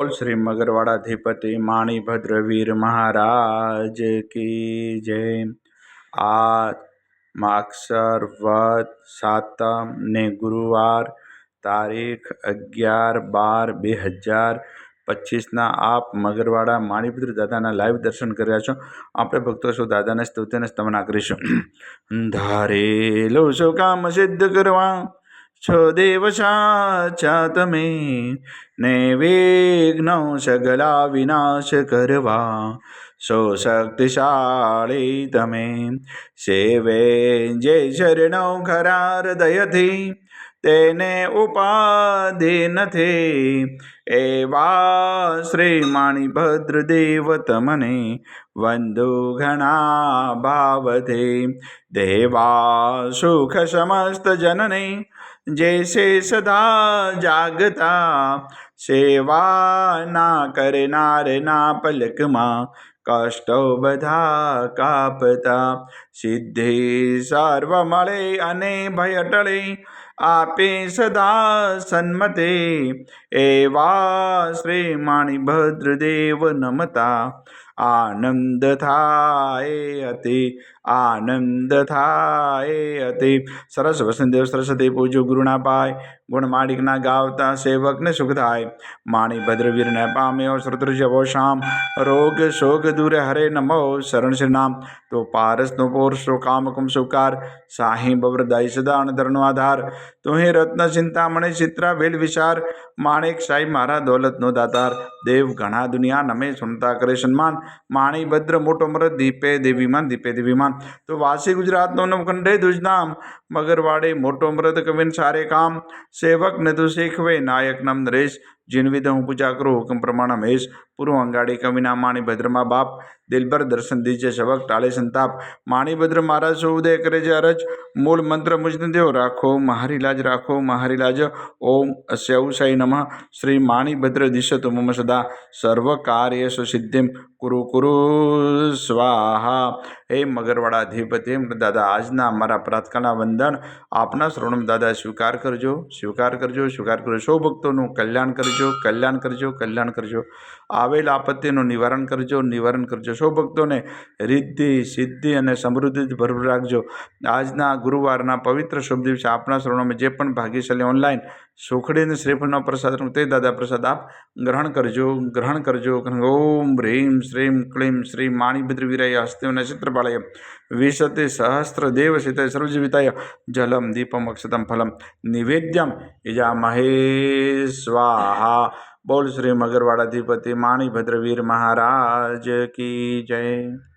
बोल श्री मगरवाड़ाधिपति माणिभद्र वीर महाराज की जय। आज मागसर वद सातम ने गुरुवार તારીખ 11/12/2025 આપ મગરવાડા માણીભદ્ર દાદાના લાઈવ દર્શન કર્યા છો। આપણે ભક્તો શું દાદાને સ્તુતિ અને સ્તવના કરીશું। ધારેલો શું કામ સિદ્ધ કરવા છો દેવ સાચા તમે, ને વિઘ્નો સગલા વિનાશ કરવા સો શક્તિશાળી તમે। સેવે જે શરણો ખરા હૃદયથી તેને ઉપાધિ નથી, એવા શ્રી માણીભદ્ર દેવ તમને વંદુ ઘણા ભાવથી। દેવા સુખ સમસ્ત જનને જૈસે સદા જાગતા, સેવા ના કરનારના પલકમાં કષ્ટો બધા કાપતા। સિદ્ધિ સર્વ મળે અને ભય ટળે આપે સદા સન્મતે, એવા શ્રી માણીભદ્ર દેવ નમતા આનંદ થાય અતિ, આનંદ થાય અતિ। સરસ વસંતદેવ સરસ્વતી પૂજો ગુરુના પાય, ગુણ માડિકના ગાવતા સેવકને સુખ થાય। માણીભદ્ર વીરને પામ્યો શ્રુતૃષભો શામ, રોગ શોક દૂર હરે નમો શરણ શ્રી નામ। તો પારસનો પોરસો કામકુમ સુકાર, સાહી બવરદાઈ સદા અણધરનો આધાર। તું હે રત્ન ચિંતામણી ચિત્રા વેલ વિચાર, માણેક સાઈ મારા દોલતનો દાતાર। દેવ ઘણા દુનિયા નમે સુનતા કરે સન્માન, માણીભદ્ર મોટો મરદ દીપે દેવીમાન દીપે દેવીમાન। તો વાસી ગુજરાતનો નવખંડે દુજનામ, મગરવાડે મોટો મરદ કવિન સારે કામ। સેવક ને તું શીખવે નાયક નામ નરેશ, જીન વિધ હું પૂજા કરું હુકમ પ્રમાણ હમેશ। પૂર્વ અંગાડી કવિના માણીભદ્રમાં બાપ, દિલભર દર્શન દીજે સવક ટાળે સંતાપ। માણીભદ્ર મારા સૌ ઉદય કરે છે અરજ, મૂળ મંત્ર મુજને દેવ રાખો મારી લાજ રાખો મારી લાજ। ઓમ અસ્યવસાય નમઃ। શ્રી માણીભદ્ર દિશતુ મમ સદા, સર્વ કાર્યેષુ સિદ્ધિમ કુરુ કુરુ સ્વાહા। હે મગરવાડા અધિપતિ દાદા, આજના અમારા પ્રાતકાળના વંદન આપના શ્રવણમ દાદા સ્વીકાર કરજો, સ્વીકાર કરજો, સ્વીકાર કરજો। સૌ ભક્તોનું કલ્યાણ કરજો, કલ્યાણ કરજો, કલ્યાણ કરજો। આવેલ આપત્તિનું નિવારણ કરજો, નિવારણ કરજો। સૌ ભક્તોને રિદ્ધિ સિદ્ધિ અને સમૃદ્ધિ ભરપૂર રાખજો। આજના ગુરુવારના પવિત્ર શુભ દિવસે આપના શ્રવણમાં જે પણ ભાગ્યશાળી ઓનલાઈન સુખડી અને શ્રીફળનો પ્રસાદ તે દાદા પ્રસાદ આપ ગ્રહણ કરજો, ગ્રહણ કરજો। ઓમ હ્રીમ શ્રીમ ક્લીમ શ્રી માણીભદ્ર વીરાય હસ્તે નક્ષત્રપાળય વિશતે સહસ્ત્ર દેવ સિતાય સર્વજીવિતાય જલમ દીપમ અક્ષતમ ફલમ નિવેદ્યમ ઈજા મહે સ્વાહા। બોલ શ્રી મગરવાડાધિપતિ માણીભદ્ર વીર મહારાજ કી જય।